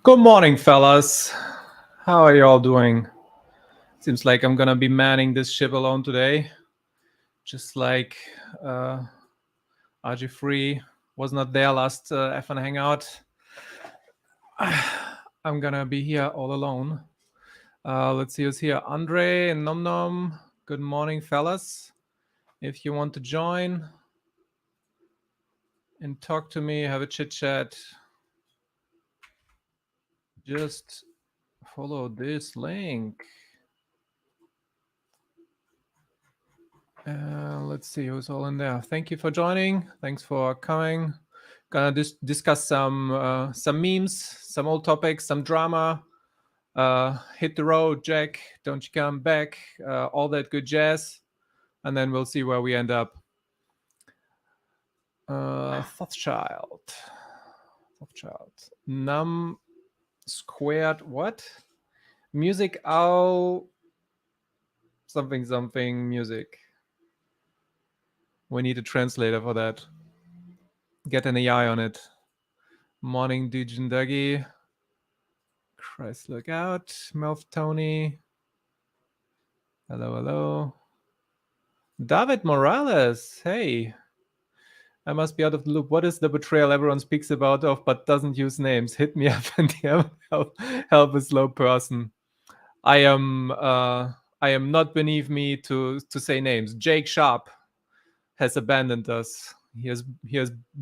Good morning, fellas. How are you all doing? Seems like I'm gonna be manning this ship alone today. Just like RG3 was not there last F1 Hangout. I'm gonna be here all alone. Let's see who's here. Andre and Nom Nom. Good morning, fellas. If you want to join and talk to me, have a chit chat, just follow this link. Let's see who's all in there. Thank you for joining. Thanks for coming. Gonna discuss some memes, some old topics, some drama. Hit the road, Jack. Don't you come back? All that good jazz, and then we'll see where we end up. Thoughtchild. Num squared what? Music owl. Something music. We need a translator for that. Get an AI on it. Morning, Dujin Dougie. Christ, look out. Melf Tony. Hello. David Morales. Hey. I must be out of the loop. What is the betrayal everyone speaks about but doesn't use names? Hit me up and help a slow person. I am not beneath me to say names. Jake Sharp has abandoned us. He has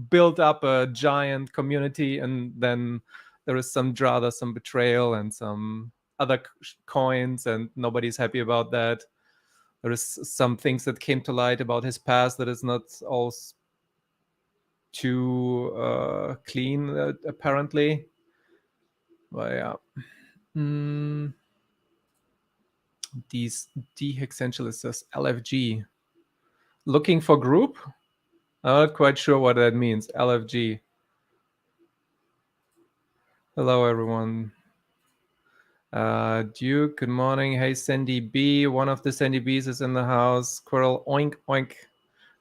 built up a giant community, and then there is some drama, some betrayal, and some other coins, and nobody's happy about that. There is some things that came to light about his past that is not all too clean, apparently. But yeah. These de-hexentialists says LFG. Looking for group? I'm not quite sure what that means. LFG. Hello, everyone. Duke, good morning. Hey, Sandy B. One of the Sandy B's is in the house. Squirrel, oink, oink.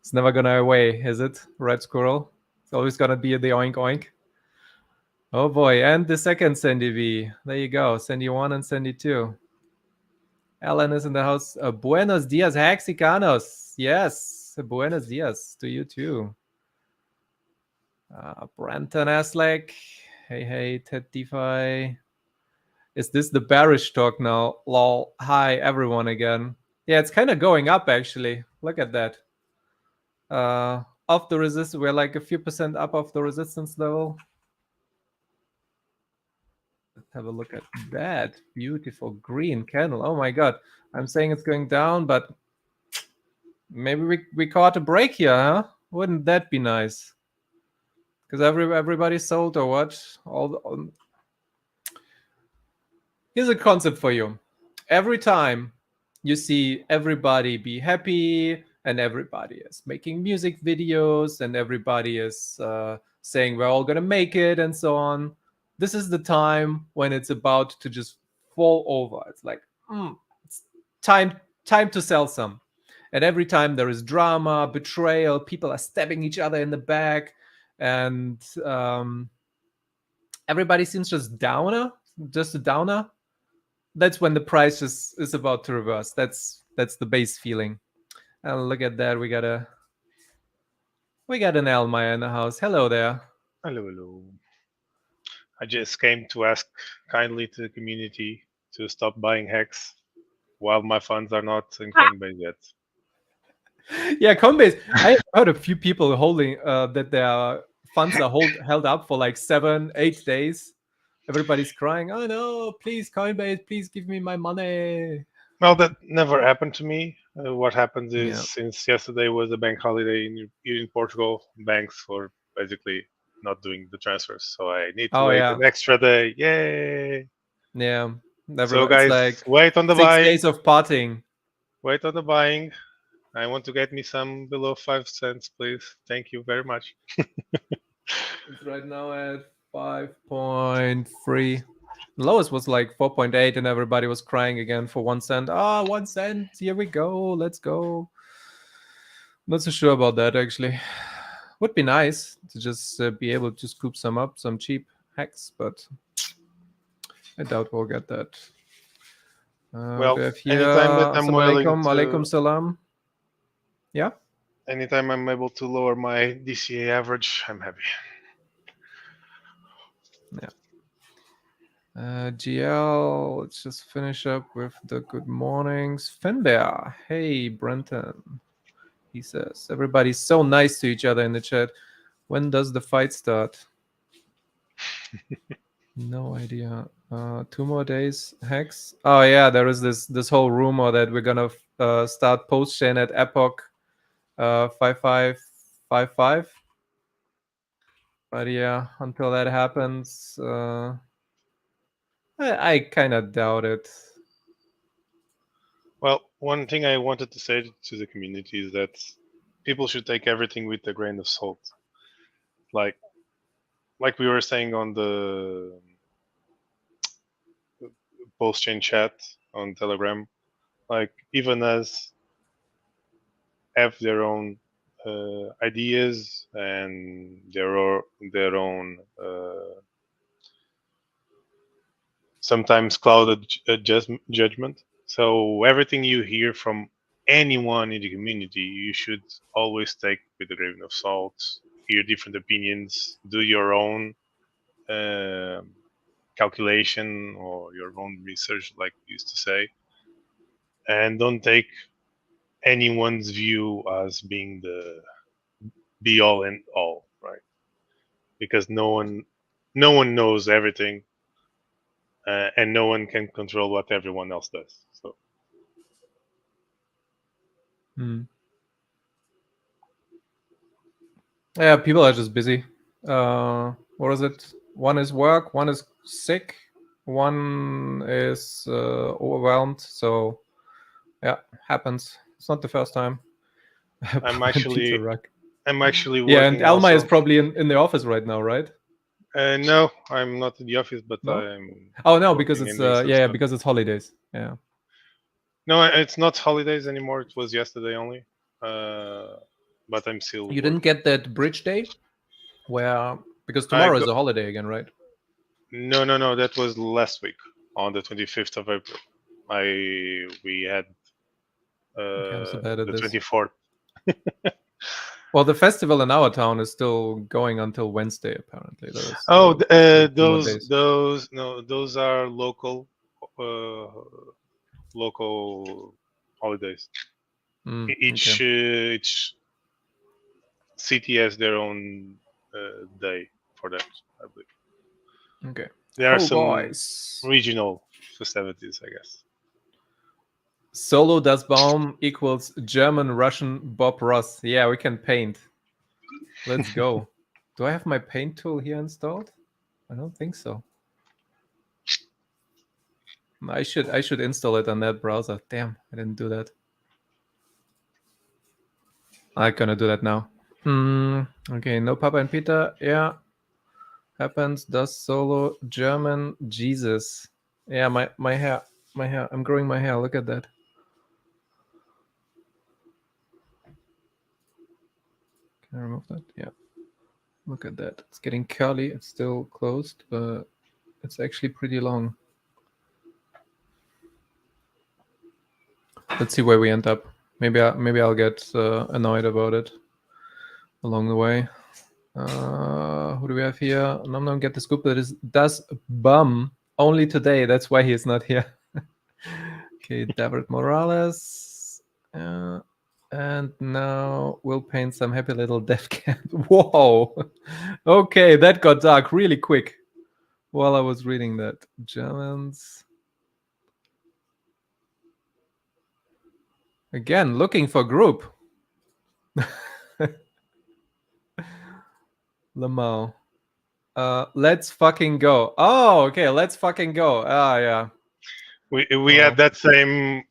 It's never gonna away, is it? Red squirrel. It's always gonna be the oink, oink. Oh boy, and the second Sandy B. There you go. Sandy 1 and Sandy 2. Alan is in the house. Buenos dias, Hexicans. Yes, buenos dias to you too. Brenton Aslek. Hey, Ted DeFi. Is this the bearish talk now? Lol. Hi, everyone again. Yeah, it's kind of going up, actually. Look at that. Off the resistance, we're like a few percent up off the resistance level. Let's have a look at that beautiful green candle. Oh my god. I'm saying it's going down, but maybe we caught a break here, huh? Wouldn't that be nice? Because everybody sold or what? Here's a concept for you. Every time you see everybody be happy and everybody is making music videos and everybody is saying we're all gonna make it and so on, this is the time when it's about to just fall over. It's like it's time to sell some. And every time there is drama, betrayal, people are stabbing each other in the back, and everybody seems just a downer. That's when the price is about to reverse. That's the base feeling. And look at that, we got an Elmire in the house. Hello there. Hello. I just came to ask kindly to the community to stop buying Hex while my funds are not in Coinbase yet. Yeah, Coinbase. I heard a few people holding that their funds are held up for like 7-8 days. Everybody's crying, oh no, please Coinbase, please give me my money. Well, that never happened to me. What happens is, since yesterday was a bank holiday in Portugal, banks were basically not doing the transfers. So I need to wait an extra day. Yay! Yeah. So guys, like wait on the 6 buying. days of partying. Wait on the buying. I want to get me some below 5 cents, please. Thank you very much. It's right now at 5.3. The lowest was like 4.8, and everybody was crying again for 1 cent. 1 cent. Here we go. Let's go. Not so sure about that, actually. Would be nice to just be able to scoop some cheap hacks, but I doubt we'll get that. Well, we have here, anytime that I'm willing alaikum salam. Yeah. Anytime I'm able to lower my DCA average, I'm happy. Yeah. GL, let's just finish up with the good mornings. Finbear, hey, Brenton. He says, everybody's so nice to each other in the chat. When does the fight start? No idea. 2 more days. Hex. Oh yeah, there is this whole rumor that we're gonna start post chain at Epoch 5555. But yeah, until that happens, I kind of doubt it. Well, one thing I wanted to say to the community is that people should take everything with a grain of salt. Like we were saying on the post-chain chat on Telegram, like even as have their own ideas and their own sometimes clouded judgment. So everything you hear from anyone in the community, you should always take with a grain of salt. Hear different opinions, do your own calculation or your own research, like we used to say, and don't take anyone's view as being the be all and all, right? Because no one knows everything, and no one can control what everyone else does. So. Yeah, people are just busy. What is it? One is work, one is sick, one is overwhelmed. So yeah, happens. It's not the first time. I'm actually working. Yeah, and Alma also. is probably in the office right now, right? No, I'm not in the office, but no? I'm. Oh no, because it's because it's holidays. Yeah. No, it's not holidays anymore. It was yesterday only. But I'm still. You didn't get that bridge day, where because tomorrow is a holiday again, right? No. That was last week on the 25th of April. We had the 24th. Well, the festival in our town is still going until Wednesday, apparently. Those are local holidays. Each city has their own day for that, I believe. Okay. There are some regional festivities, I guess. Solo Das Baum equals German, Russian, Bob Ross. Yeah, we can paint. Let's go. Do I have my paint tool here installed? I don't think so. I should install it on that browser. Damn, I didn't do that. I'm gonna do that now. Okay, no Papa and Peter. Yeah. Happens, does solo, German, Jesus. Yeah, my hair. I'm growing my hair. Look at that. Can I remove that? Yeah. Look at that. It's getting curly. It's still closed, but it's actually pretty long. Let's see where we end up. Maybe I'll get annoyed about it along the way. Who do we have here? No, get the scoop. That is Das Bum only today. That's why he is not here. Okay, David Morales. And now we'll paint some happy little death camp. Whoa. Okay, that got dark really quick while I was reading that. Germans. Again, looking for group. Lamau. Let's fucking go. Oh, okay, let's fucking go. Ah, yeah. We had that same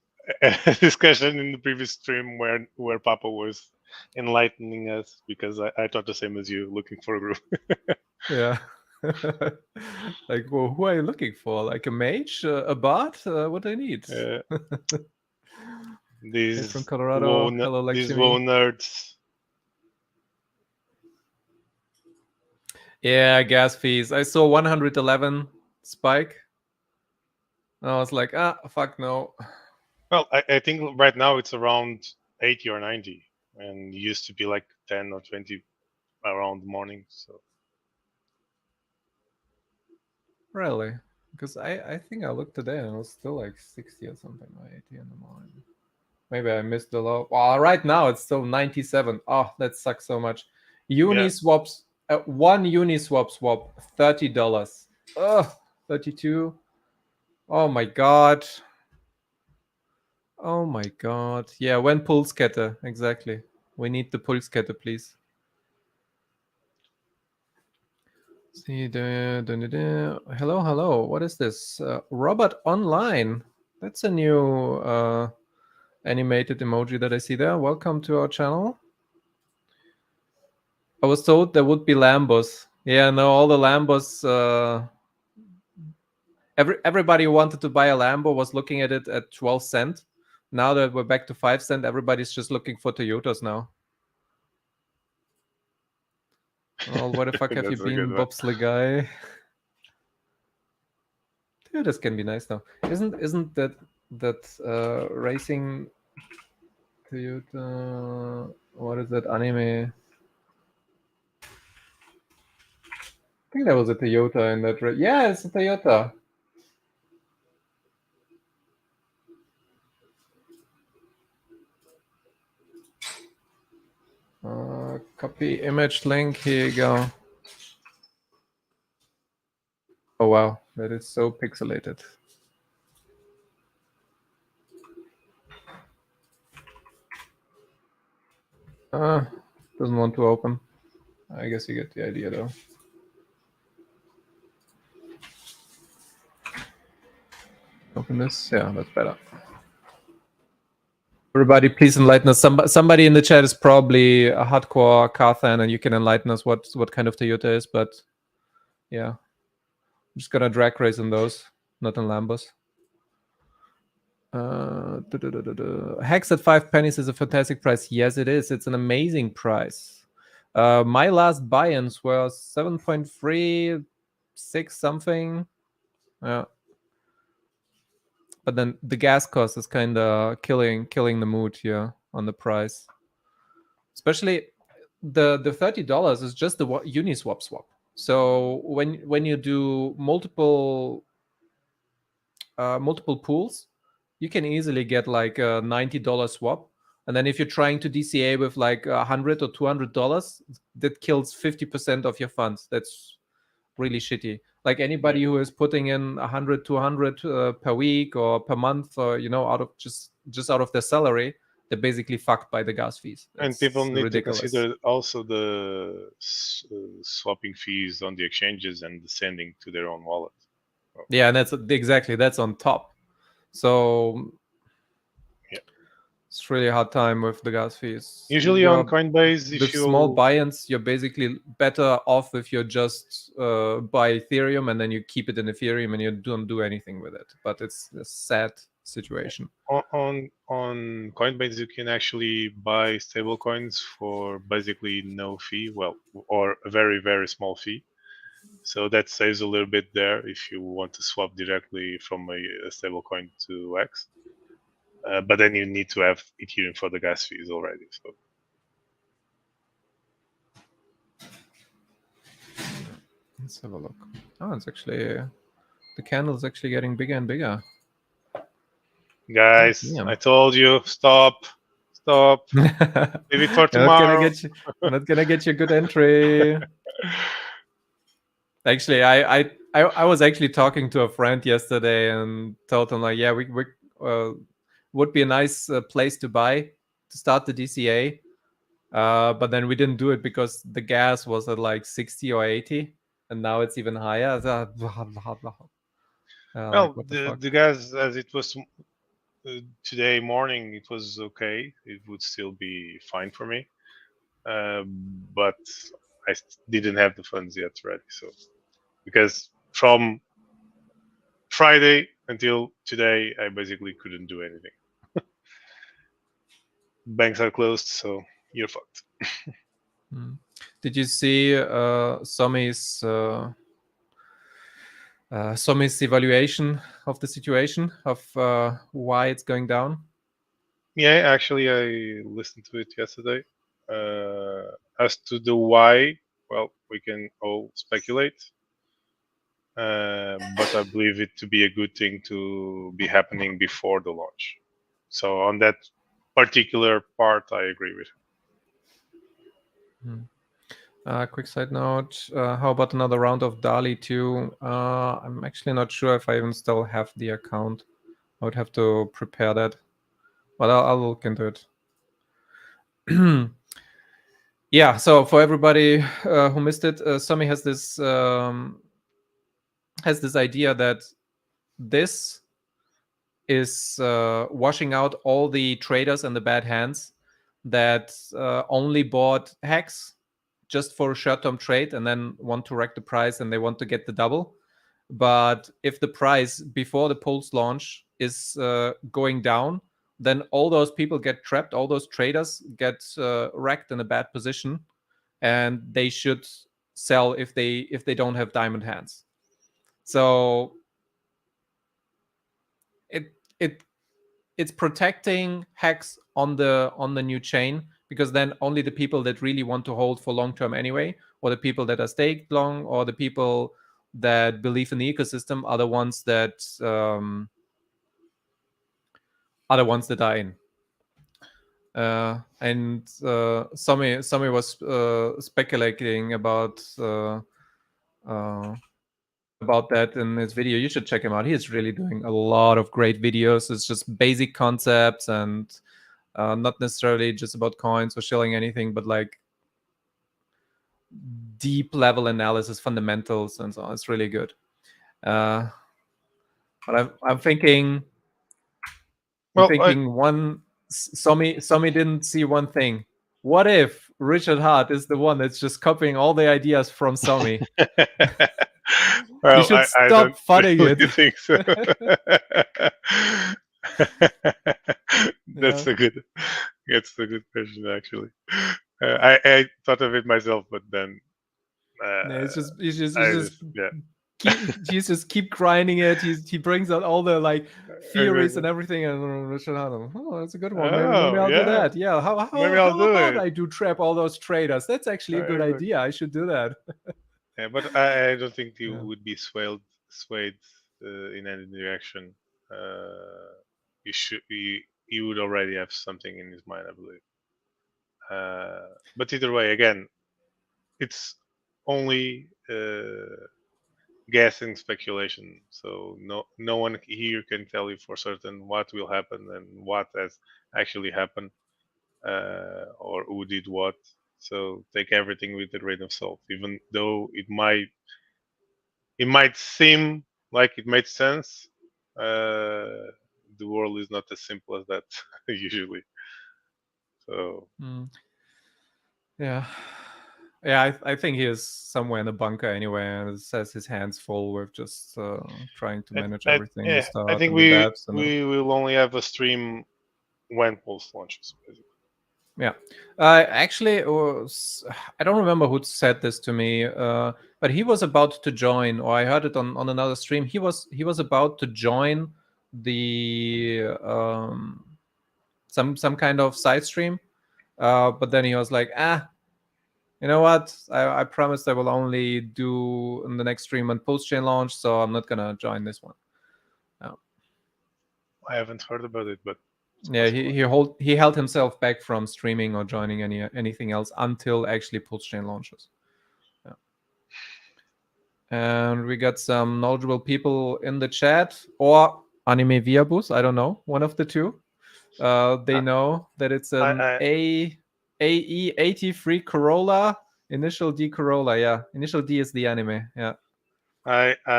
discussion in the previous stream where Papa was enlightening us, because I thought the same as you, looking for a group. Yeah. Like, well, who are you looking for? Like a mage, a bard? What do I need? These from Colorado. Hello, these WoW nerds. Yeah, gas fees. I saw 111 spike. I was like, fuck no. Well, I think right now it's around 80 or 90, and it used to be like 10 or 20 around the morning. So Really? Because I think I looked today and it was still like 60 or something, or 80 in the morning. Maybe I missed the low. Well, right now it's still 97. Oh, that sucks so much. Uniswaps, one Uniswap swap, $30. Ugh, 32. Oh my god. Oh my god. Yeah, when Pulskette, exactly. We need the Pulskette, please. See, hello, hello. What is this? Robot Online. That's a new animated emoji that I see there. Welcome to our channel. I was told there would be Lambos. Yeah, no, all the Lambos. Everybody who wanted to buy a Lambo was looking at it at 12 cents. Now that we're back to 5 cents, everybody's just looking for Toyotas now. Oh, where the fuck have you been, bobsleigh guy? Toyotas can be nice now. Isn't that racing Toyota? What is that anime? I think there was a Toyota in that. Yeah, it's a Toyota. Copy image link. Here you go. Oh wow, that is so pixelated. Doesn't want to open. I guess you get the idea though. Open this. Yeah, that's better. Everybody, please enlighten us. Somebody in the chat is probably a hardcore car fan, and you can enlighten us what kind of Toyota is. But yeah, I'm just gonna drag race in those, not in Lambos. Hex at 5 pennies is a fantastic price. Yes, it is. It's an amazing price. My last buy-ins were 7.36 something. Yeah. But then the gas cost is kind of killing the mood here on the price. Especially the $30 is just the Uniswap swap. So when you do multiple pools, you can easily get like a $90 swap. And then if you're trying to DCA with like $100 or $200, that kills 50% of your funds. That's really shitty. Like anybody who is putting in 100, 200 per week or per month, or out of just out of their salary, they're basically fucked by the gas fees. That's and people need ridiculous. to consider also the swapping fees on the exchanges and the sending to their own wallet. Yeah, and that's on top. So yeah, it's really a hard time with the gas fees. Usually on Coinbase, if with you small buy-ins, you're basically better off if you just buy Ethereum and then you keep it in Ethereum and you don't do anything with it. But it's a sad situation. On Coinbase, you can actually buy stablecoins for basically no fee, or a very, very small fee. So that saves a little bit there if you want to swap directly from a stablecoin to X. But then you need to have Ethereum for the gas fees already. So let's have a look. Oh, it's actually the candle is actually getting bigger and bigger. Guys, I told you, stop. Maybe for tomorrow. Not gonna get you a good entry. Actually, I was actually talking to a friend yesterday and told him like, yeah, we would be a nice place to buy to start the DCA, but then we didn't do it because the gas was at like 60 or 80, and now it's even higher. Well, the gas, as it was today morning, it was okay. It would still be fine for me, but I didn't have the funds yet ready. So because from Friday until today, I basically couldn't do anything. Banks are closed, so you're fucked. Did you see Somi's Somi's evaluation of the situation, of why it's going down? Yeah, actually, I listened to it yesterday. As to the why, well, we can all speculate, but I believe it to be a good thing to be happening before the launch. So on that particular part, I agree with him. Quick side note, how about another round of DALI 2? I'm actually not sure if I even still have the account. I would have to prepare that, but I'll look into it. Yeah, so for everybody who missed it, Somi has this idea that this is washing out all the traders and the bad hands that only bought Hex just for a short-term trade and then want to wreck the price and they want to get the double. But if the price before the Pulse launch is going down, then all those people get trapped, all those traders get wrecked in a bad position, and they should sell if they don't have diamond hands. So it's protecting Hex on the new chain, because then only the people that really want to hold for long term anyway, or the people that are staked long, or the people that believe in the ecosystem are the ones that are are in. And Sami was speculating about that in his video. You should check him out. He's really doing a lot of great videos. It's just basic concepts and not necessarily just about coins or shilling anything, but like deep level analysis, fundamentals, and so on. It's really good. But I'm thinking. Well, Somi didn't see one thing. What if Richard Hart is the one that's just copying all the ideas from Somi? Well, you should stop funning it. You think so? That's a good question, actually. I thought of it myself, but then he's just keep grinding it. He brings out all the like theories and everything, and Richard Hart, oh, that's a good one. Maybe I'll do that. Yeah, how about I do trap all those traders? That's actually a good idea. I should do that. Yeah, but I don't think you would be swayed in any direction. You would already have something in his mind, I believe. But either way, again, it's only guessing, speculation. So no one here can tell you for certain what will happen and what has actually happened, or who did what. So take everything with a grain of salt, even though it might seem like it made sense. The world is not as simple as that usually. So yeah, I think he is somewhere in the bunker anyway, and has his hands full with just trying to manage everything. I think we will only have a stream when Pulse launches, basically. Yeah, actually, I don't remember who said this to me, but he was about to join, or I heard it on another stream. He was about to join the some kind of side stream, but then he was like, you know what? I promised I will only do in the next stream when Pulse chain launch, so I'm not gonna join this one. I haven't heard about it, but yeah, he held himself back from streaming or joining anything else until actually Pulse chain launches. Yeah. And we got some knowledgeable people in the chat, or Anime Viabus, I don't know, one of the two. They know that it's an AE83 Corolla, initial D Corolla. Yeah, initial D is the anime. Yeah. I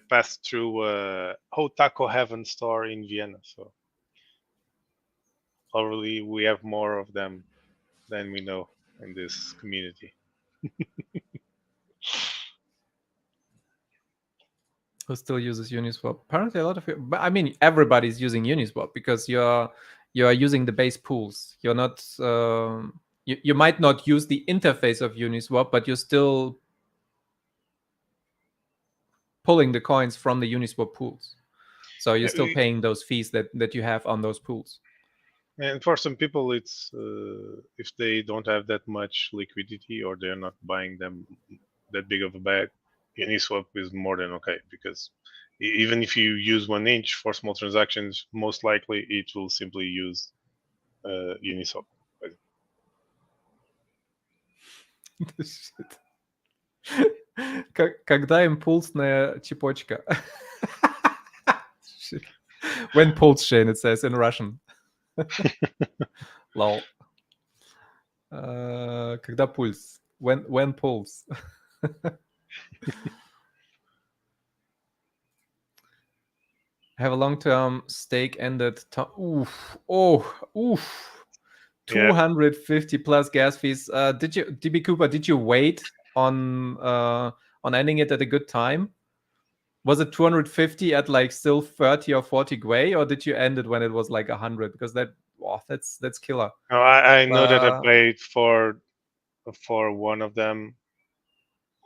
passed through Hotako Heaven store in Vienna, so already we have more of them than we know in this community. Who still uses Uniswap? Apparently, a lot of but I mean, everybody's using Uniswap because you're using the base pools. You're not. You might not use the interface of Uniswap, but you're still pulling the coins from the Uniswap pools. So you're still paying those fees that you have on those pools. And for some people, it's if they don't have that much liquidity or they're not buying them that big of a bag, Uniswap is more than okay, because even if you use 1 inch for small transactions, most likely it will simply use Uniswap. Когда импульсная цепочка? When pulse chain, it says in Russian. Lol. Когда пульс? When pulse? Have a long-term stake ended. Oof. 250 plus gas fees. Did you, DB Cooper? Did you wait on ending it at a good time? Was it 250 at like still 30 or 40 gwei, or did you end it when it was like 100? Because that's killer. No, I know that I paid for one of them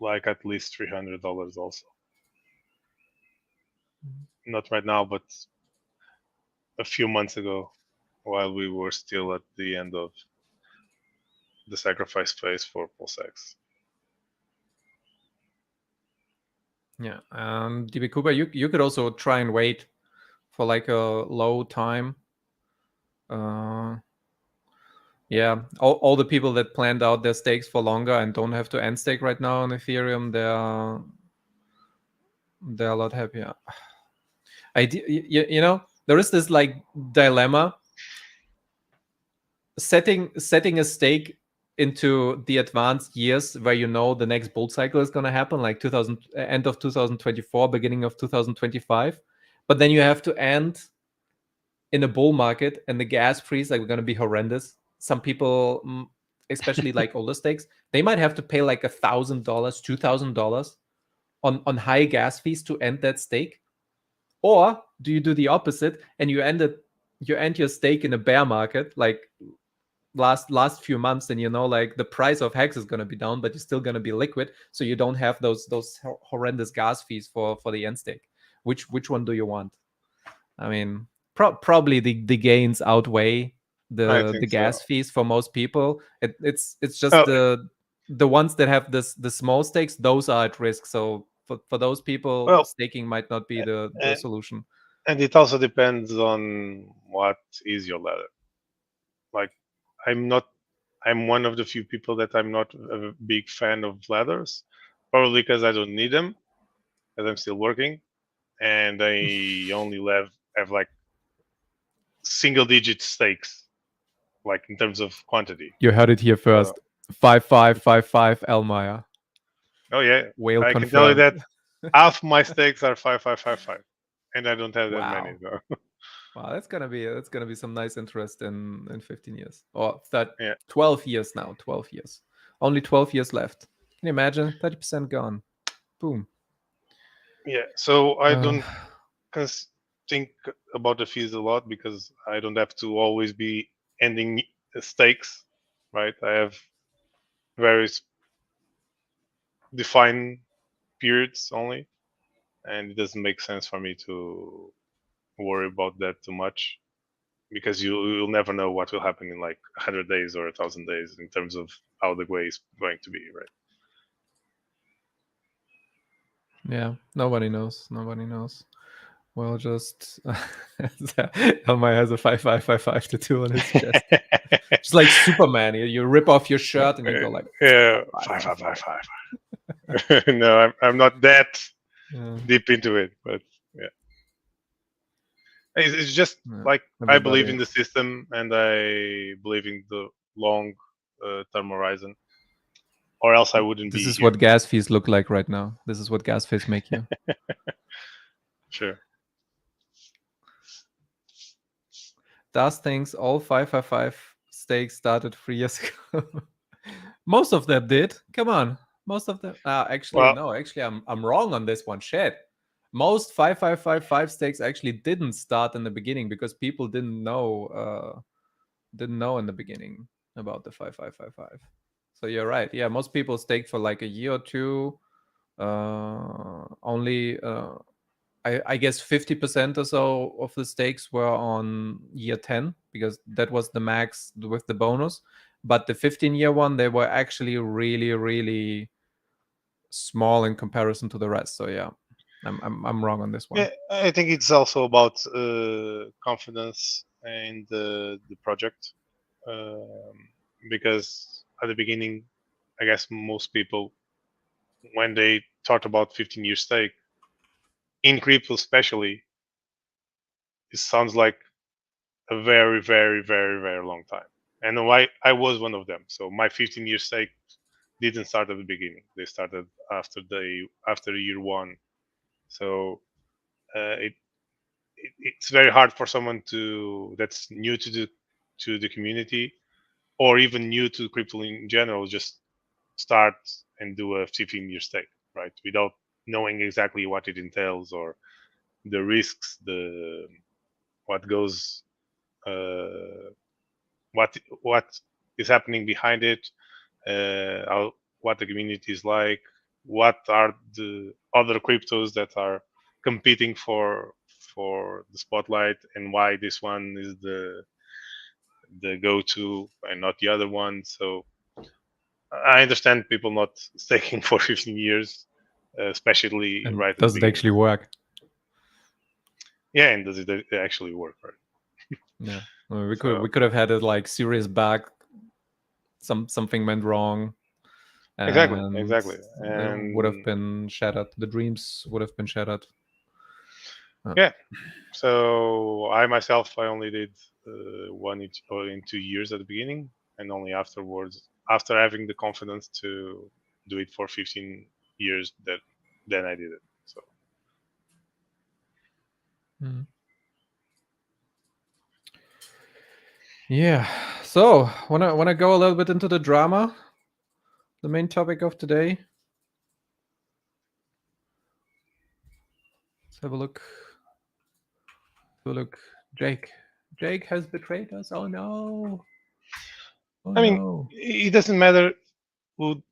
like at least $300 also. Not right now, but a few months ago, while we were still at the end of the sacrifice phase for PulseX. Yeah, DB Cooper, you could also try and wait for like a low time. Yeah, all the people that planned out their stakes for longer and don't have to end stake right now on Ethereum, they're a lot happier. You know, there is this like dilemma. Setting a stake into the advanced years where you know the next bull cycle is going to happen, like end of 2024, beginning of 2025, but then you have to end in a bull market and the gas fees like are going to be horrendous. Some people, especially like older stakes, they might have to pay like $1,000, $2,000 on high gas fees to end that stake. Or do you do the opposite and you end your stake in a bear market, like last few months, and you know like the price of Hex is going to be down, but you're still going to be liquid, so you don't have those horrendous gas fees for the end stake. Which one do you want? I mean, probably the gains outweigh the gas fees for most people. It's just the ones that have the small stakes, those are at risk. So for those people, staking might not be the solution. And it also depends on what is your ladder. Like I'm one of the few people that I'm not a big fan of ladders, probably because I don't need them, because I'm still working, and I only have like single-digit stakes, like in terms of quantity. You heard it here first. 5555 Elmeyer. Oh yeah, Whale I confirmed. can tell you that half my stakes are 5555, and I don't have that many though. Wow, that's gonna be some nice interest in 15 years or 12 years now. 12 years, only 12 years left. Can you imagine? 30% gone. Boom. Yeah, so I don't think about the fees a lot because I don't have to always be ending stakes, right? I have various defined periods only, and it doesn't make sense for me to worry about that too much because you'll never know what will happen in like 100 days or 1,000 days in terms of how the way is going to be, right? Yeah, nobody knows. Well, just Elmai has a 5555 tattoo on his chest. It's like Superman. You rip off your shirt and you go like 555. No, I'm not that deep into it, but yeah. It's just like I believe in the system and I believe in the long term horizon, or else I wouldn't be here. This is what gas fees look like right now. This is what gas fees make you. Sure. Does things all 555 stakes started 3 years ago? Most of them did. Come on. Most of them. Actually, no. Actually, I'm wrong on this one. Shit. Most 5555 stakes actually didn't start in the beginning because people didn't know in the beginning about the 5555. So you're right. Yeah, most people staked for like a year or two only I guess 50% or so of the stakes were on year 10 because that was the max with the bonus. But the 15-year one, they were actually really, really small in comparison to the rest. So yeah, I'm wrong on this one. Yeah, I think it's also about confidence in the project, because at the beginning, I guess most people, when they thought about 15-year stake in crypto, especially, it sounds like a very, very, very, very long time. And I was one of them. So my 15-year stake didn't start at the beginning. They started after year one. So it's very hard for someone that's new to the community, or even new to crypto in general, just start and do a 15-year stake, right? Without knowing exactly what it entails, or the risks, the what goes, what is happening behind it, what the community is like, what are the other cryptos that are competing for the spotlight, and why this one is the go-to and not the other one. So I understand people not staking for 15 years, especially And right at the does it beginning. actually work? Yeah, and does it actually work? Right. Yeah, we could have had it like serious back. Something went wrong, and exactly, it would have and been shattered. The dreams would have been shattered. yeah. So I myself, I only did one in 2 years at the beginning, and only afterwards, after having the confidence to do it for 15 years, then I did it. So Yeah. So wanna go a little bit into the drama, the main topic of today. Let's have a look. Jake has betrayed us. Oh no. Oh I mean, no. it doesn't matter who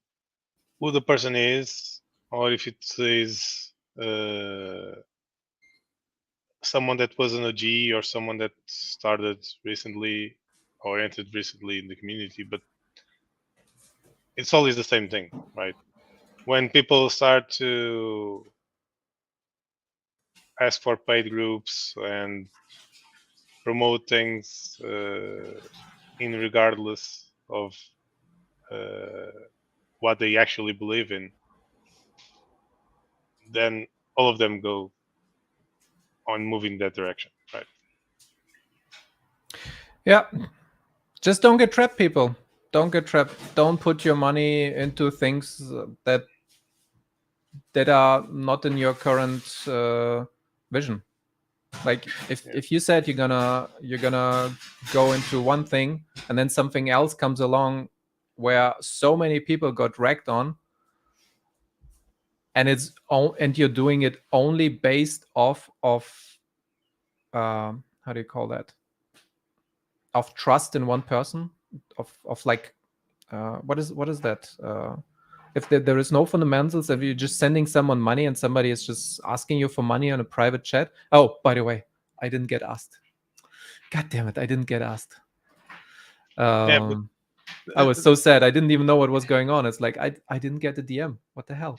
the person is, or if it is someone that was an OG, or someone that started recently or entered recently in the community, but it's always the same thing, right? When people start to ask for paid groups and promote things in regardless of uh, what they actually believe in, then all of them go on moving that direction, right? Yeah. Just don't get trapped, people. Don't get trapped. Don't put your money into things that are not in your current vision. Like if you said you're gonna go into one thing and then something else comes along where so many people got wrecked on, and and you're doing it only based off of how do you call that, of trust in one person, of like what is that, if there is no fundamentals, if you're just sending someone money and somebody is just asking you for money on a private chat. Oh, by the way, I didn't get asked. God damn it, I didn't get asked. Yeah, but I was so sad. I didn't even know what was going on. It's like I didn't get the DM. What the hell?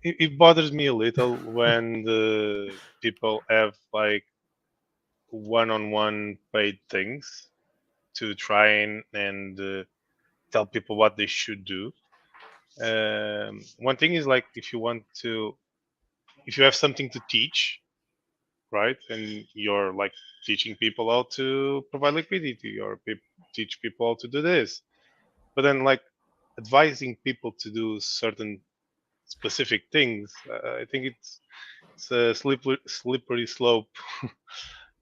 it bothers me a little when the people have like one-on-one paid things to try and tell people what they should do. One thing is, like, if you have something to teach, right, and you're like teaching people how to provide liquidity, or teach people how to do this, but then like advising people to do certain specific things, I think it's a slippery slope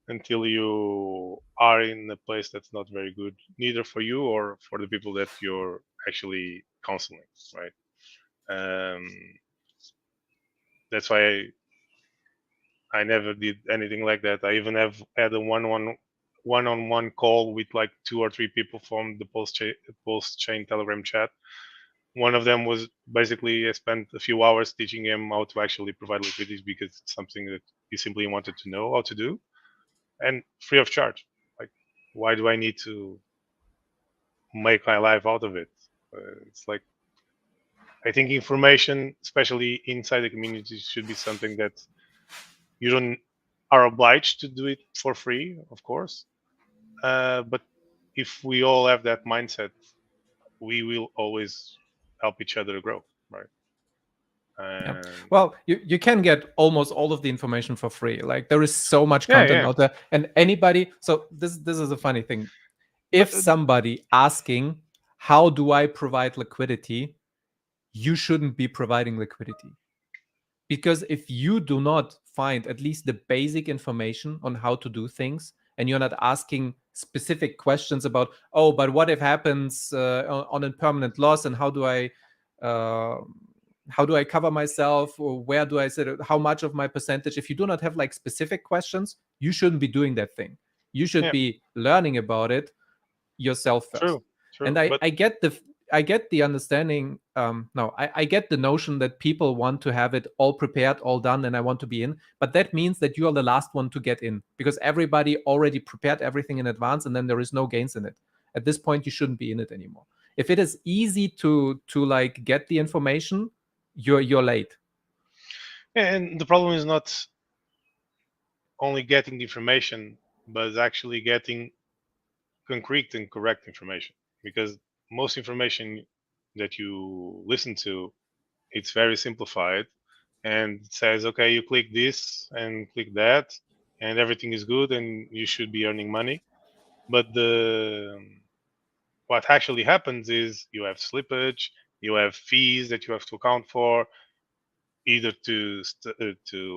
until you are in a place that's not very good, neither for you or for the people that you're actually counseling, right? Um, that's why I never did anything like that. I even have had a one-on-one call with like two or three people from the post chain Telegram chat, One of them was basically I spent a few hours teaching him how to actually provide liquidity because it's something that he simply wanted to know how to do, and free of charge. Like, why do I need to make my life out of it? It's like, I think information, especially inside the community, should be something that you don't are obliged to do it for free, of course. But if we all have that mindset, we will always help each other grow, right? Yeah. And Well, you can get almost all of the information for free. Like there is so much yeah, content yeah. out there, and anybody. So this is a funny thing. But If somebody asking, how do I provide liquidity, you shouldn't be providing liquidity. Because if you do not find at least the basic information on how to do things, and you're not asking specific questions about, oh, but what if happens on a permanent loss, and uh, how do I cover myself, or where do I set it, how much of my percentage? If you do not have like specific questions, you shouldn't be doing that thing. You should yeah, be learning about it yourself first. true, And true. But I get the understanding. No, I get the notion that people want to have it all prepared, all done, and I want to be in. But that means that you are the last one to get in because everybody already prepared everything in advance, and then there is no gains in it. At this point, you shouldn't be in it anymore. If it is easy to like get the information, you're late. and the problem is not only getting the information, but actually getting concrete and correct information. Because most information that you listen to, it's very simplified and it says, okay, you click this and click that, and everything is good, and you should be earning money. But the what actually happens is you have slippage, you have fees that you have to account for, either to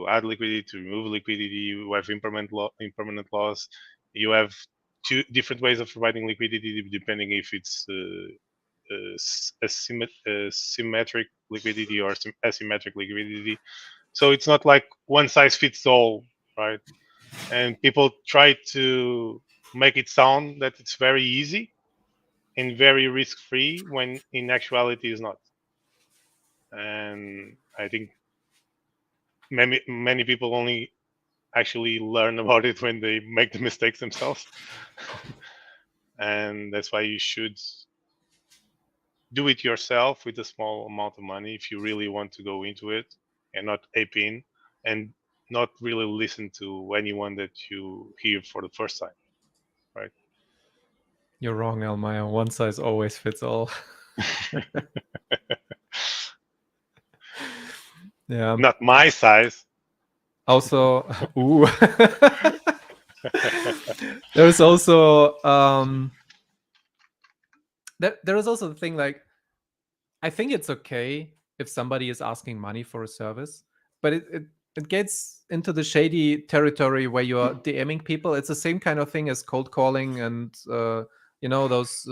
add liquidity, to remove liquidity. You have impermanent loss. You have two different ways of providing liquidity depending if it's symmetric liquidity or asymmetric liquidity. So it's not like one size fits all, right? And people try to make it sound that it's very easy and very risk free when in actuality is not. And I think many people only actually learn about it when they make the mistakes themselves. And that's why you should do it yourself with a small amount of money if you really want to go into it, and not ape in, and not really listen to anyone that you hear for the first time, right? You're wrong, Elmire. One size always fits all. Yeah. Not my size. Also, ooh. There's also there is also the thing, like, I think it's okay if somebody is asking money for a service, but it gets into the shady territory where you're DMing people. It's the same kind of thing as cold calling, and those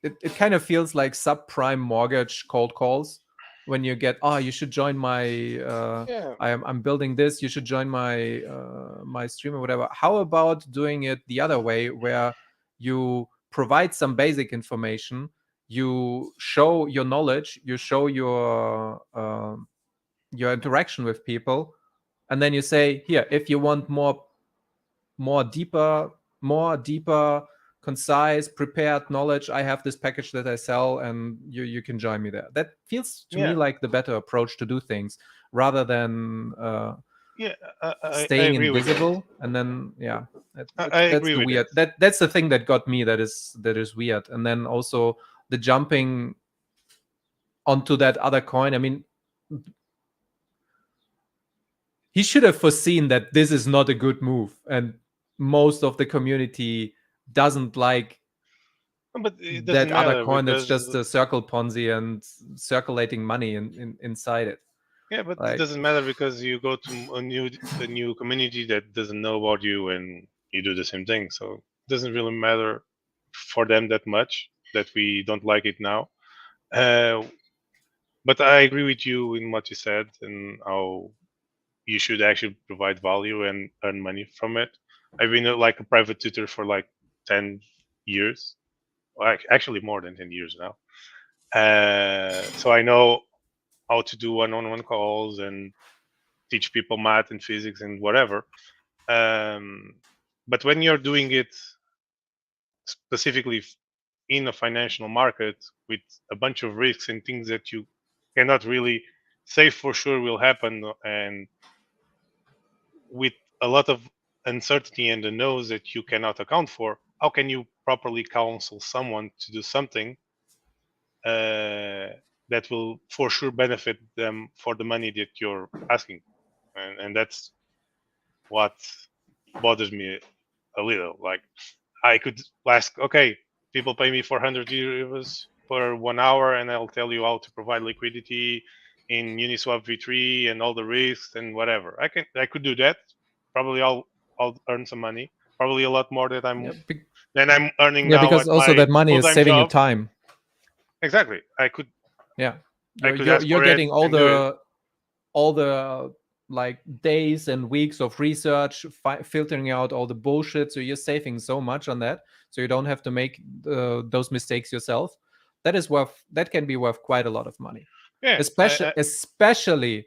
it kind of feels like subprime mortgage cold calls when you get, oh, you should join my Yeah. I'm building this, you should join my my stream or whatever. How about doing it the other way, where you provide some basic information, you show your knowledge, you show your interaction with people, and then you say, here, if you want more deeper, concise, prepared knowledge, I have this package that I sell, and you can join me there. That feels to me Yeah. like the better approach to do things, rather than Yeah. I staying agree with that. invisible. And then I that's agree the with that. weird, that's the thing that got me, that is weird. And then also the jumping onto that other coin. I mean, he should have foreseen that this is not a good move, and most of the community doesn't like But it that doesn't other matter coin that's because just a circle Ponzi and circulating money inside it. yeah, but it Like, doesn't matter because you go to a new community that doesn't know about you, and you do the same thing. So it doesn't really matter for them that much that we don't like it now. Uh, but I agree with you in what you said and how you should actually provide value and earn money from it. I've been like a private tutor for like 10 years, well, actually more than 10 years now. So I know how to do one-on-one calls and teach people math and physics and whatever. But when you're doing it specifically in a financial market with a bunch of risks and things that you cannot really say for sure will happen, and with a lot of uncertainty and unknowns that you cannot account for, how can you properly counsel someone to do something that will for sure benefit them for the money that you're asking? And that's what bothers me a little. Like, I could ask, okay, people pay me 400 euros for 1 hour, and I'll tell you how to provide liquidity in Uniswap v3 and all the risks and whatever. I could do that. Probably I'll earn some money. Probably a lot more than I'm earning now because at also my that money is full-time saving you job. time. Exactly. I could ask You're for it getting and do it. all the like days and weeks of research, filtering out all the bullshit. So you're saving so much on that, so you don't have to make those mistakes yourself. That can be worth quite a lot of money. Yeah. Especially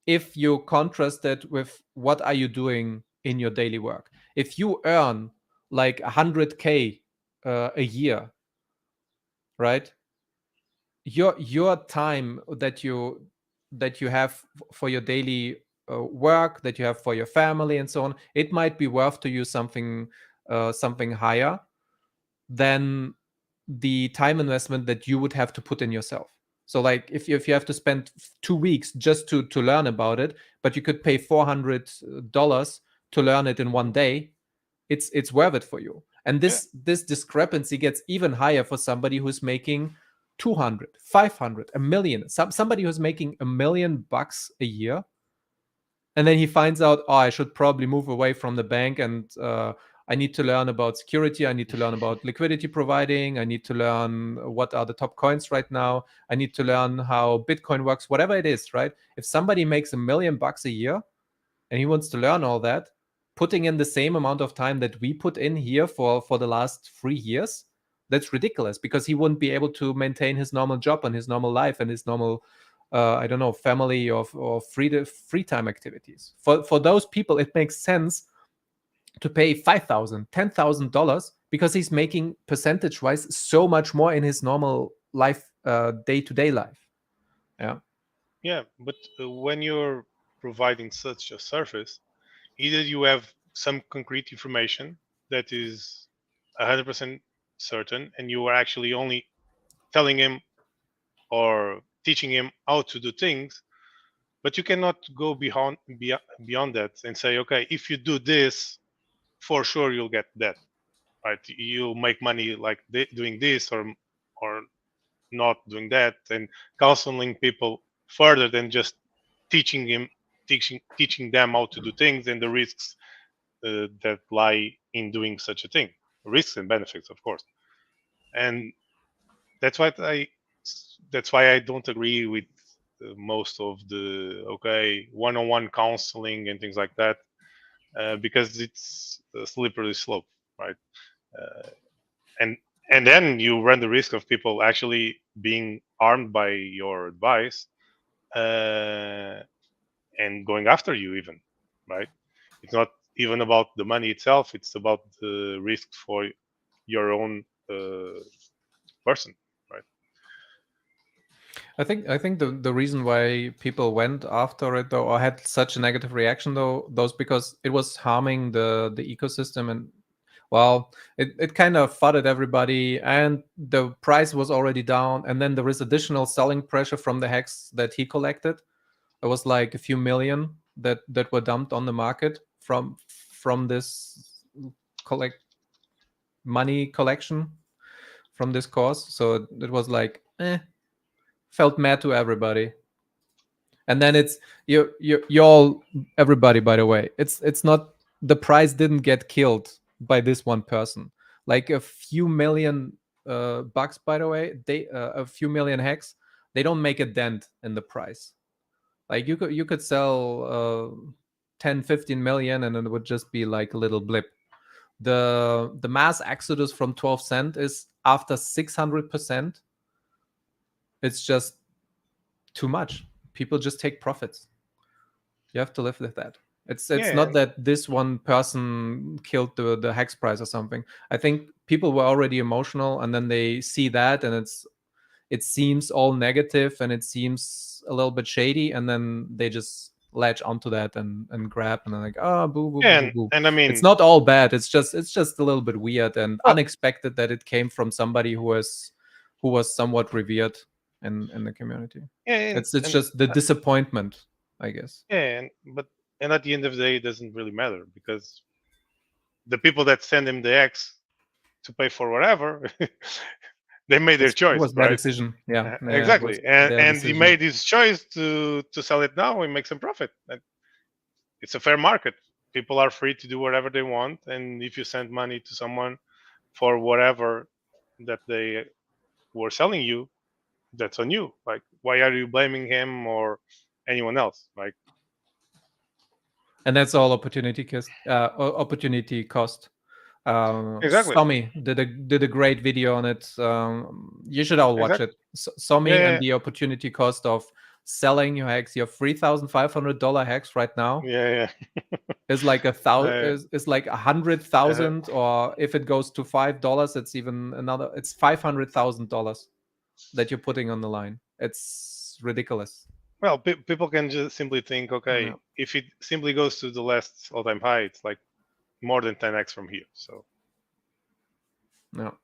if you contrast that with what are you doing in your daily work. If you earn like 100K a year, right? Your time that you have for your daily work, that you have for your family and so on, it might be worth to use something higher than the time investment that you would have to put in yourself. So like if you have to spend 2 weeks just to learn about it, but you could pay $400 to learn it in one day, it's worth it for you. And this discrepancy gets even higher for somebody who's making 200, 500, a million. Somebody who's making $1 million a year, and then he finds out, oh, I should probably move away from the bank, and I need to learn about security. I need to learn about liquidity providing. I need to learn what are the top coins right now. I need to learn how Bitcoin works, whatever it is, right? If somebody makes $1 million a year and he wants to learn all that, putting in the same amount of time that we put in here for the last 3 years, that's ridiculous, because he wouldn't be able to maintain his normal job and his normal life and his normal I don't know, family or free time activities. For those people, it makes sense to pay $5,000, $10,000, because he's making percentage wise so much more in his normal life, day-to-day life. Yeah, but when you're providing such a service, either you have some concrete information that is 100% certain, and you are actually only telling him or teaching him how to do things, but you cannot go beyond that and say, okay, if you do this, for sure you'll get that, right? You'll make money like doing this or not doing that, and counseling people further than just teaching them how to do things and the risks that lie in doing such a thing, risks and benefits, of course. And that's why I don't agree with most of the one-on-one counseling and things like that, because it's a slippery slope, right? Uh, and then you run the risk of people actually being harmed by your advice, and going after you even, right? It's not even about the money itself, it's about the risk for your own person, right? I think the reason why people went after it, though, or had such a negative reaction, though, those because it was harming the ecosystem, and well, it kind of flooded everybody, and the price was already down, and then there was additional selling pressure from the hex that he collected. It was like a few million that were dumped on the market from this money collection from this cause. So it was like felt mad to everybody. And then it's you all, everybody, by the way, it's not, the price didn't get killed by this one person. Like a few million bucks, by the way, they a few million hex, they don't make a dent in the price. Like you could sell 10 15 million and it would just be like a little blip. The mass exodus from 12 cent is after 600%. It's just too much. People just take profits. You have to live with that. It's not that this one person killed the hex price or something. I think people were already emotional, and then they see that, and it seems all negative, and it seems a little bit shady, and then they just latch onto that and grab, and they're like, oh, boo, boo, boo, boo, boo. And I mean, it's not all bad. It's just a little bit weird and unexpected that it came from somebody who was somewhat revered in the community. It's just the disappointment, I guess. Yeah, and at the end of the day, it doesn't really matter, because the people that send him the X to pay for whatever, they made their choice. It was right? their decision. Yeah, exactly. And he made his choice to sell it now and make some profit. It's a fair market. People are free to do whatever they want, and if you send money to someone for whatever that they were selling you, that's on you. Like, why are you blaming him or anyone else? Like, and that's all opportunity cost. Exactly. Somi did a great video on it. You should all watch it. Somi and the opportunity cost of selling your hex, your $3,500 hex right now. Is like is like 100,000, or if it goes to $5, it's even another. It's $500,000 that you're putting on the line. It's ridiculous. Well, people can just simply think, okay, if it simply goes to the last all-time high, it's like more than 10x from here. So, no.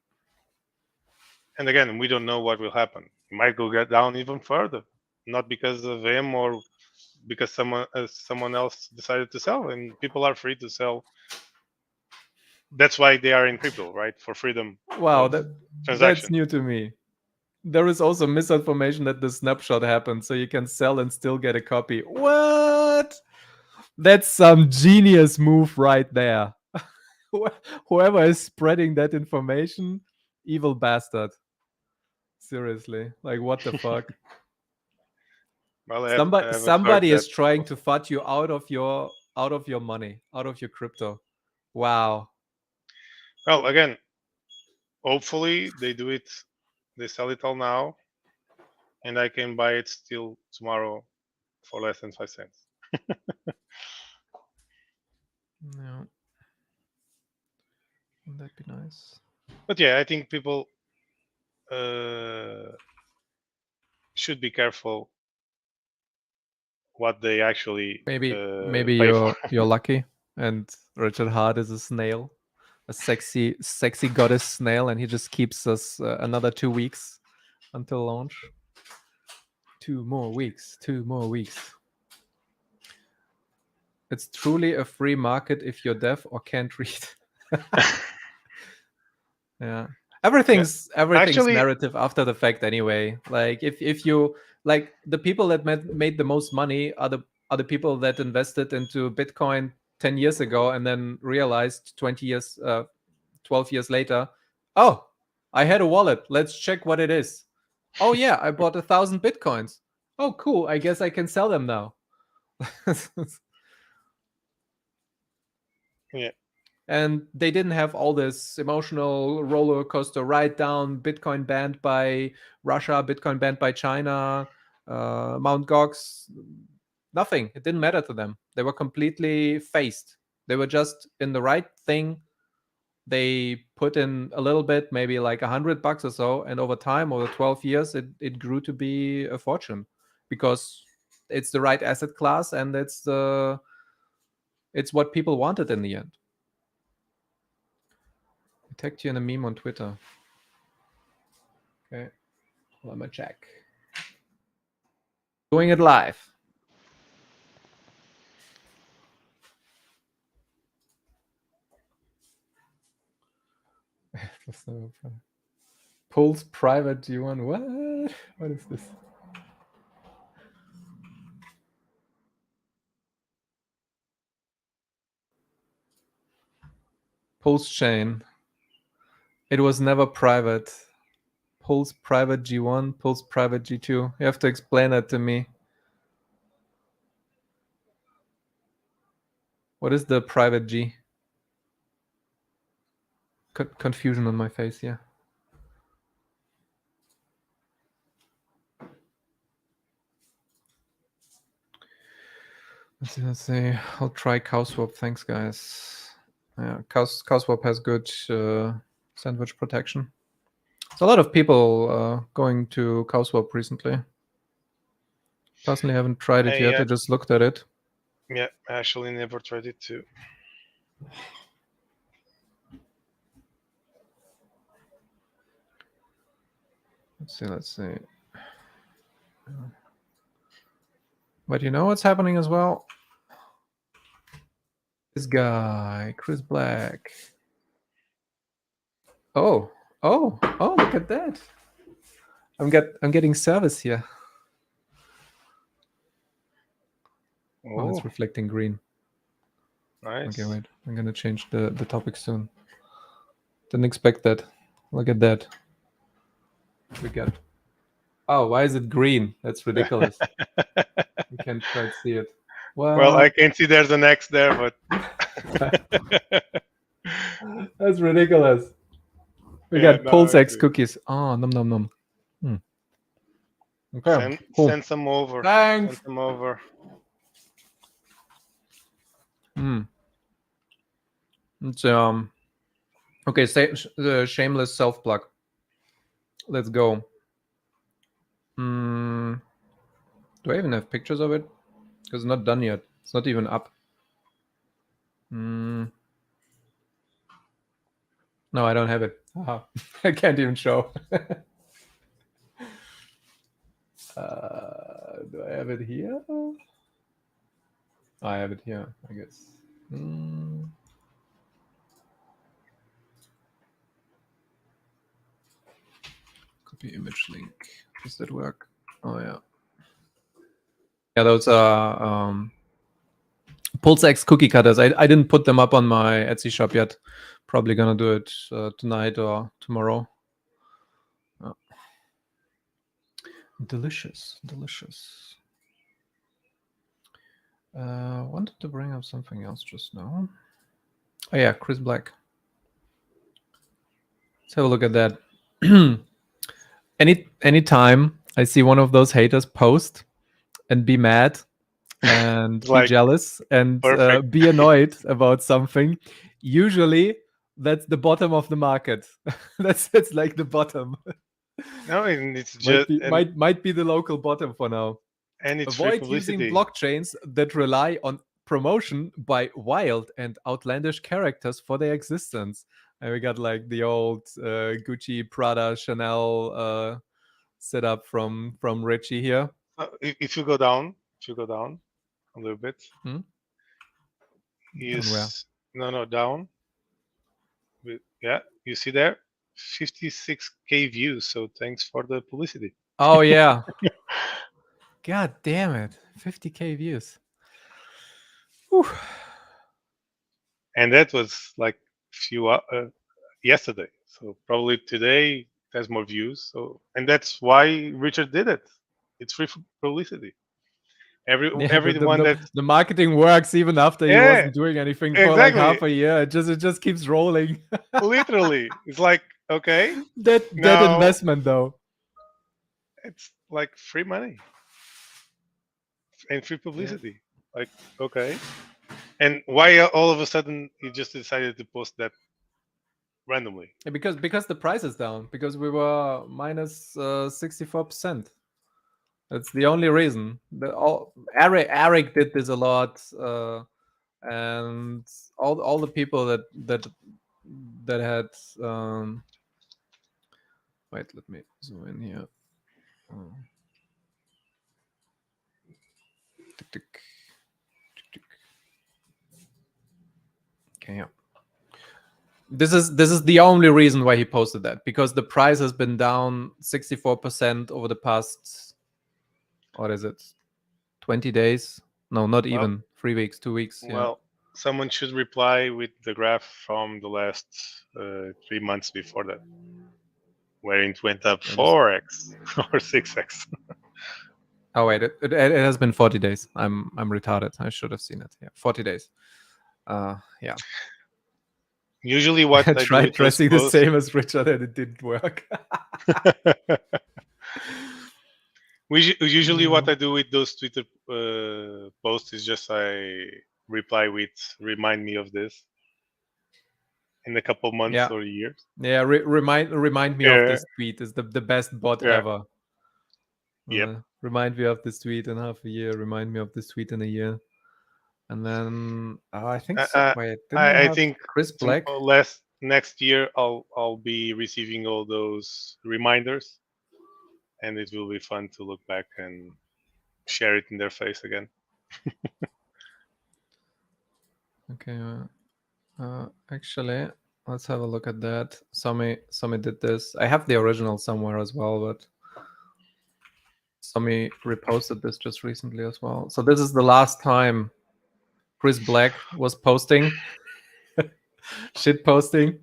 And again, we don't know what will happen. It might go get down even further, not because of him or because someone else decided to sell, and people are free to sell. That's why they are in crypto, right? For freedom. Wow, that's new to me. There is also misinformation that the snapshot happened, so you can sell and still get a copy. What? That's some genius move right there. Whoever is spreading that information, evil bastard. Seriously, like what the fuck? Well, somebody is trying to fud you out of your money, out of your crypto. Wow. Well, again, hopefully they do it. They sell it all now, and I can buy it still tomorrow for less than 5 cents. No. Wouldn't that be nice? But yeah, I think people should be careful what they actually maybe pay you're lucky, and Richard Hart is a snail, a sexy goddess snail, and he just keeps us another 2 weeks until launch. 2 more weeks. It's truly a free market if you're deaf or can't read. Yeah. Everything's Actually, narrative after the fact anyway. Like if you like, the people that made the most money are the people that invested into Bitcoin 10 years ago and then realized 12 years later, oh, I had a wallet. Let's check what it is. Oh yeah, I bought 1,000 Bitcoins. Oh cool, I guess I can sell them now. Yeah. And they didn't have all this emotional roller coaster ride down. Bitcoin banned by Russia, Bitcoin banned by China, Mount Gox. Nothing. It didn't matter to them. They were completely phased. They were just in the right thing. They put in a little bit, maybe like $100 or so, and over time, over 12 years, it grew to be a fortune because it's the right asset class, and it's what people wanted in the end. I tagged you in a meme on Twitter. Okay, let me check. Doing it live. Pulse private G1. What? What is this? Pulse chain. It was never private. Pulse private G1, Pulse private G2. You have to explain that to me. What is the private G? Confusion on my face, yeah. Let's see. I'll try CowSwap. Thanks, guys. Yeah, CowSwap has good sandwich protection. There's a lot of people going to CowSwap recently. Personally, I haven't tried it yet. I just looked at it. Yeah, I actually never tried it too. Let's see. But you know what's happening as well? This guy, Chris Black. Oh, look at that. I'm getting service here. Oh, it's reflecting green. Nice. Okay, wait. I'm gonna change the topic soon. Didn't expect that. Look at that. We got. Oh, why is it green? That's ridiculous. You can't quite see it. Well, I can see there's an X there, but that's ridiculous. We got Pulse X cookies. Oh, nom. Okay. Send some over. Thanks. Send some over. It's okay. The shameless self plug. Let's go. Do I even have pictures of it? Because it's not done yet. It's not even up. No, I don't have it. I can't even show. Do I have it here? Oh, I have it here, I guess. Copy image link. Does that work? Oh, yeah. Yeah, those are Pulse X cookie cutters. I didn't put them up on my Etsy shop yet. Probably gonna do it tonight or tomorrow. Delicious. Wanted to bring up something else just now. Oh yeah, Chris Black. Let's have a look at that. Anytime I see one of those haters post and be mad and be jealous and be annoyed about something, usually that's the bottom of the market. that's like the bottom. No, it's just might be the local bottom for now. And it's avoid using blockchains that rely on promotion by wild and outlandish characters for their existence. And we got like the old Gucci, Prada, Chanel setup from Richie here. If you go down a little bit, down. Yeah, you see there, 56K views. So thanks for the publicity. Oh yeah. God damn it, 50K views. Whew. And that was like few yesterday. So probably today it has more views. So and that's why Richard did it. It's free publicity. Everyone the marketing works even after he wasn't doing anything for like half a year. It just keeps rolling. Literally, it's like okay. That investment though. It's like free money and free publicity. Yeah. Like okay, and why all of a sudden he just decided to post that randomly? Because the price is down. Because we were minus 64%. That's the only reason. Eric did this a lot, and all the people that had. Wait, let me zoom in here. Okay, yeah. This is the only reason why he posted that, because the price has been down 64% over the past, what is it, 20 days? No, not even 3 weeks, 2 weeks. Well, someone should reply with the graph from the last 3 months before that, where it went up 4x or 6x. Oh wait, it has been 40 days. I'm retarded. I should have seen it. Yeah, 40 days. Yeah. Usually what I tried dressing the same as Richard and it didn't work. Usually what I do with those Twitter posts is just I reply with "remind me of this" in a couple months or years. Yeah, remind me of this tweet. Is the best bot ever. Yep. Remind me of this tweet in half a year. Remind me of this tweet in a year. And then I think wait, didn't I think Chris Black? Next year I'll be receiving all those reminders, and it will be fun to look back and share it in their face again. Okay. Actually, let's have a look at that. Somebody did this. I have the original somewhere as well, but somebody reposted this just recently as well. So this is the last time Chris Black was posting. Shit posting.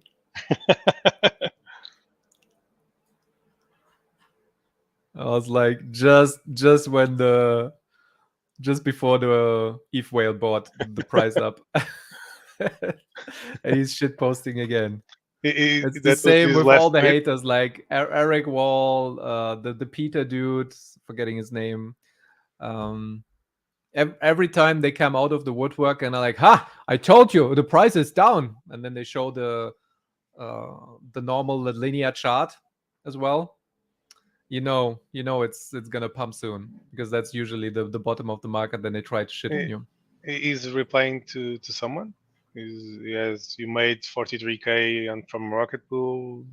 I was like, just when just before the ETH whale bought the price up. And he's shit posting again. It's the same with all the haters, like Eric Wall, the Peter dude, forgetting his name. Every time they come out of the woodwork and are like, "Ha! I told you the price is down," and then they show the normal linear chart as well. You know, it's gonna pump soon because that's usually the bottom of the market. Then they try to shit on you. He's replying to someone. Yes, you made 43K from Rocket Pool.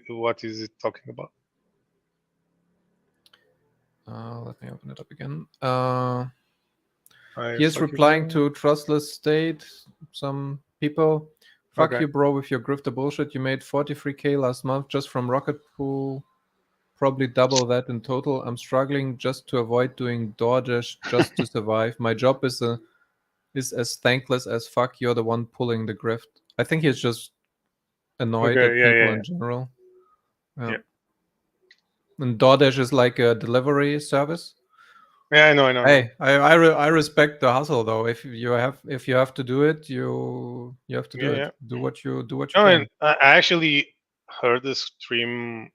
What is it talking about? Let me open it up again. He's replying to Trustless State. Some people, fuck you, bro, with your grifter bullshit. You made 43K last month just from Rocket Pool. Probably double that in total. I'm struggling just to avoid doing DoorDash just to survive. My job is as thankless as fuck. You're the one pulling the grift. I think he's just annoyed at people in general. Yeah. And DoorDash is like a delivery service. Yeah, I know. Hey, I respect the hustle though. If you have to do it, you have to do it. Do what you can. And I actually heard a stream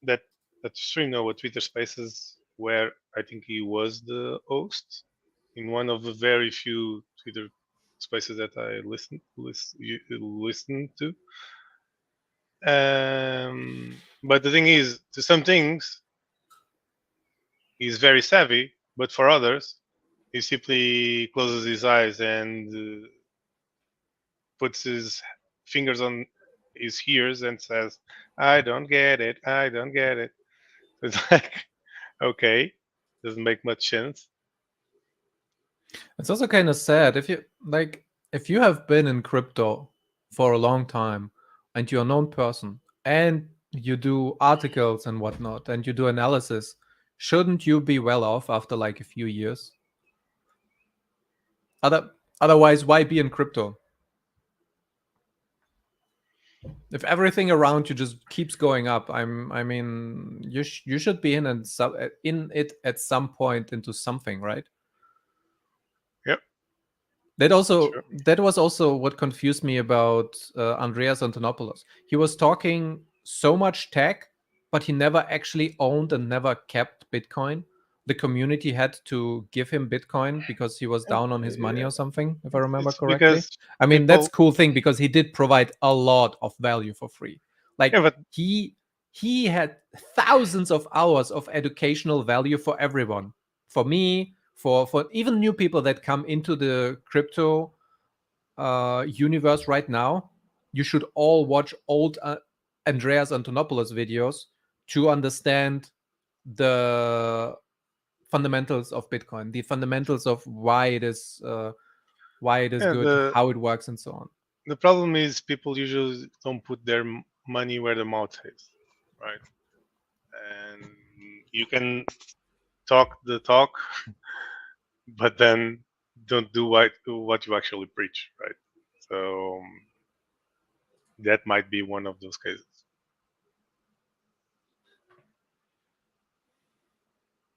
that stream with Twitter Spaces where I think he was the host in one of the very few Twitter Spaces that I listen to. But the thing is, to some things, he's very savvy, but for others, he simply closes his eyes and puts his fingers on his ears and says, "I don't get it. I don't get it." It's like, okay, doesn't make much sense. It's also kind of sad if you have been in crypto for a long time and you're a known person and you do articles and whatnot and you do analysis, shouldn't you be well off after like a few years? Otherwise, why be in crypto? If everything around you just keeps going up, I mean, you should be in it at some point into something, right? Yep. That was also what confused me about Andreas Antonopoulos. He was talking so much tech, but he never actually owned and never kept Bitcoin. The community had to give him Bitcoin because he was down on his money or something, if I remember correctly. I mean, that's a cool thing because he did provide a lot of value for free. Like he had thousands of hours of educational value for everyone. For me, for even new people that come into the crypto universe right now, you should all watch old Andreas Antonopoulos videos to understand the fundamentals of Bitcoin, the fundamentals of why it is good, how it works, and so on. The problem is people usually don't put their money where the mouth is, right? And you can talk the talk, but then don't do what you actually preach, right? So that might be one of those cases.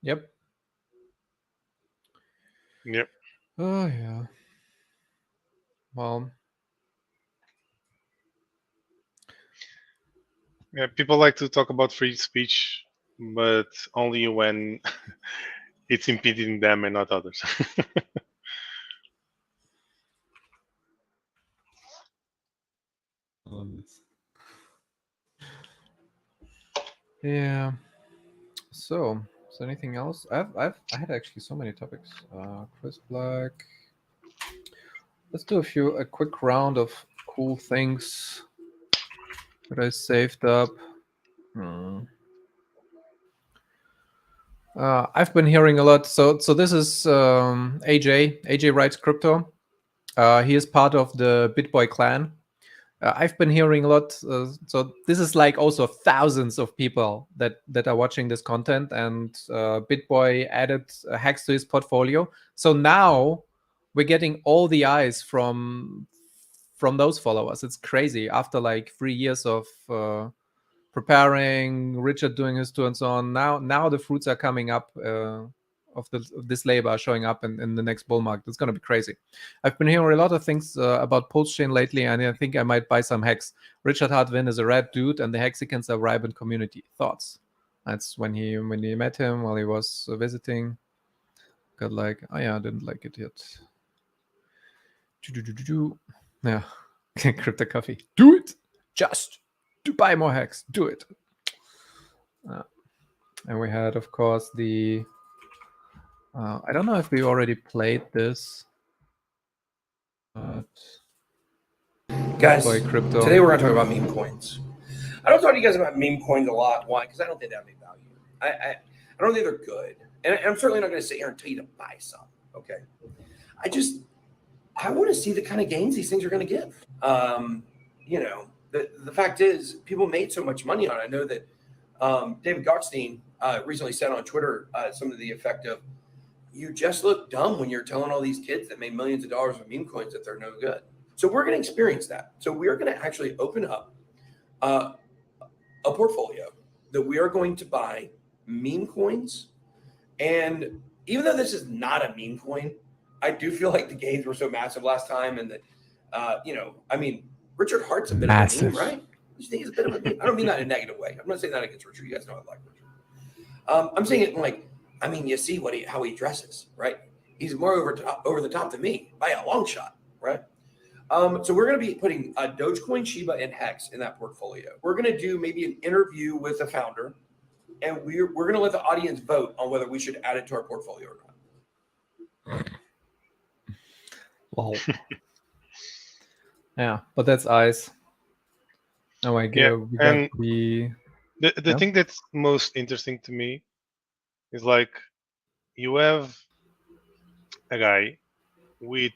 Yep. Oh yeah. Well. Yeah, people like to talk about free speech but only when it's impeding them and not others. Yeah. So, is there anything else? I had actually so many topics. Chris Black. Let's do a quick round of cool things that I saved up. I've been hearing a lot. So this is AJ. AJ writes crypto. He is part of the BitBoy clan. I've been hearing a lot. So this is like also thousands of people that are watching this content, and BitBoy added Hex to his portfolio. So now we're getting all the eyes from those followers. It's crazy. After like 3 years of preparing, Richard doing his tour and so on. Now the fruits are coming up of this labor are showing up in the next bull market. It's going to be crazy. I've been hearing a lot of things about Postchain lately, and I think I might buy some Hex. Richard Hartwin is a rad dude, and the Hexicans are a vibrant community. Thoughts? That's when he met him while he was visiting. Got like, oh yeah, I didn't like it yet. Yeah, crypto coffee. Do it. Just to buy more Hex. Do it. And we had, of course, the I don't know if we already played this. Guys, today we're going to talk about meme coins. I don't talk to you guys about meme coins a lot. Why? Because I don't think they have any value. I don't think they're good. And I'm certainly not going to sit here and tell you to buy some. Okay. I want to see the kind of gains these things are going to give. You know, the fact is, people made so much money on it. I know that David Gottstein recently said on Twitter some of the effect of, you just look dumb when you're telling all these kids that made millions of dollars with meme coins that they're no good. So we're going to experience that. So we are going to actually open up a portfolio that we are going to buy meme coins. And even though this is not a meme coin, I do feel like the gains were so massive last time, and that, you know, I mean, Richard Hart's a bit of a meme, right? You think he's a bit of a meme? I don't mean that in a negative way. I'm not saying that against Richard. You guys know I like Richard. I'm saying it like, I mean, you see how he dresses, right? He's more over the top than me by a long shot, right? So we're going to be putting Dogecoin, Shiba, and Hex in that portfolio. We're going to do maybe an interview with the founder, and we're going to let the audience vote on whether we should add it to our portfolio or not. Wow. Yeah, but that's ice. Oh, I get and the thing that's most interesting to me is like, you have a guy with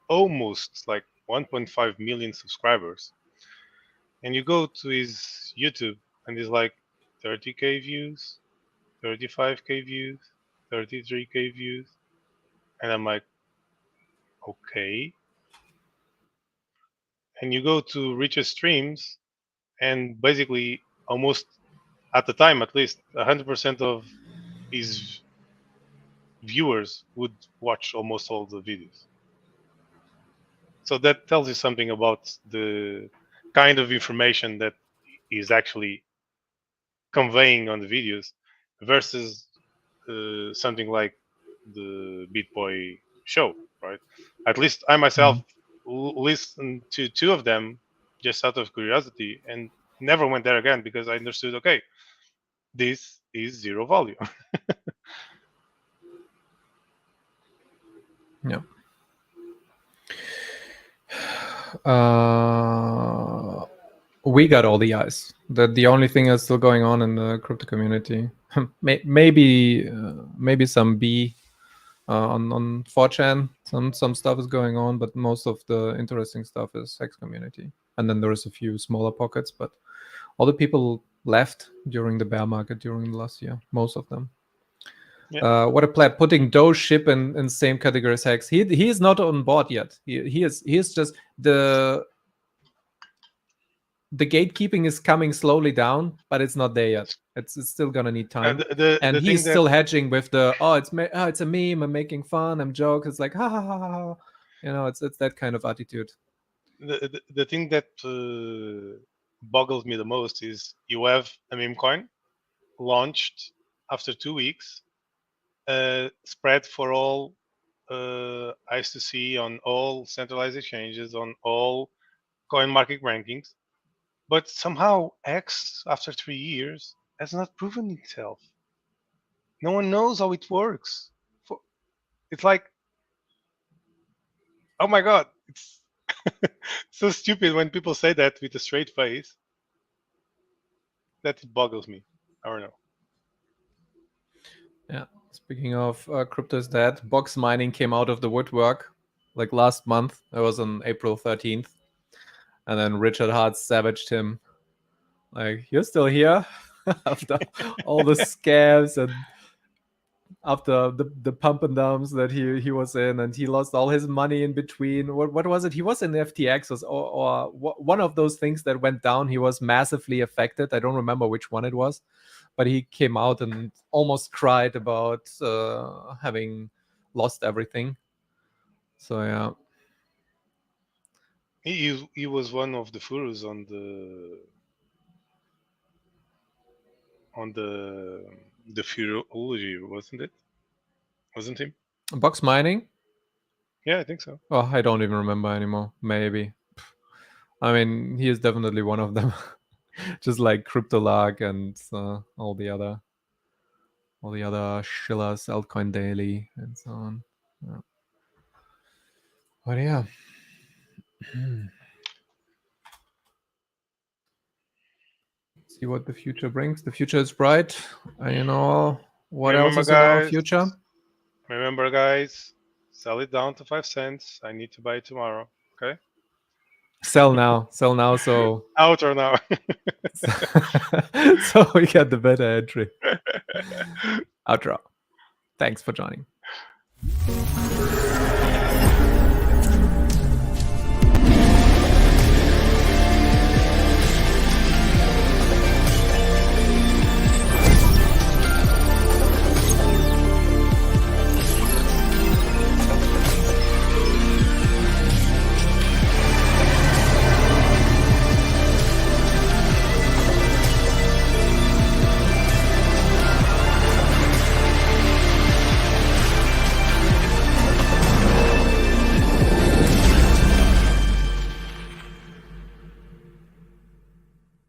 almost like 1.5 million subscribers, and you go to his YouTube and he's like 30k views, 35k views, 33k views, and I'm like, okay. And you go to Rich's streams, and basically almost, at the time at least, 100% of his viewers would watch almost all the videos. So that tells you something about the kind of information that is actually conveying on the videos versus something like the BitBoy show, right? At least I myself listened to 2 of them just out of curiosity and never went there again, because I understood, okay, this is zero value. Yeah. We got all the eyes. The only thing that's still going on in the crypto community, maybe some B on 4chan. Some stuff is going on, but most of the interesting stuff is Hex community. And then there is a few smaller pockets, but all the people left during the bear market during the last year. Most of them. Yeah. What a play! Putting Doge ship in same category as Hex. He is not on board yet. He is just the gatekeeping is coming slowly down, but it's not there yet. It's still gonna need time. And he's still hedging with the it's a meme. I'm making fun. I'm joking. It's like ha ha ha ha. You know, it's that kind of attitude. The thing that boggles me the most is, you have a meme coin, launched after 2 weeks, spread for all usdc on all centralized exchanges, on all coin market rankings. But somehow X, after 3 years, has not proven itself. No one knows how it works. It's like, oh my god, it's so stupid when people say that with a straight face. That it boggles me. I don't know. Yeah. Speaking of crypto is dead, box mining came out of the woodwork like last month. It was on April 13th. And then Richard Hart savaged him. Like, you're still here? After all the scams and after the pump and dumps that he was in, and he lost all his money in between. What was it? He was in FTX or one of those things that went down. He was massively affected. I don't remember which one it was, but he came out and almost cried about having lost everything. So yeah, he was one of the furus on the Furology, wasn't it? Wasn't him? box mining? Yeah, I think so. Oh, I don't even remember anymore. Maybe. I mean, he is definitely one of them. Just like CryptoLark and all the other shillers, altcoin daily, and so on. Yeah. But yeah. See what the future brings. The future is bright. You know what else is in our future? Remember, guys, sell it down to 5 cents. I need to buy it tomorrow. Okay. Sell now. So out or now. So we get the better entry. Outro. Thanks for joining.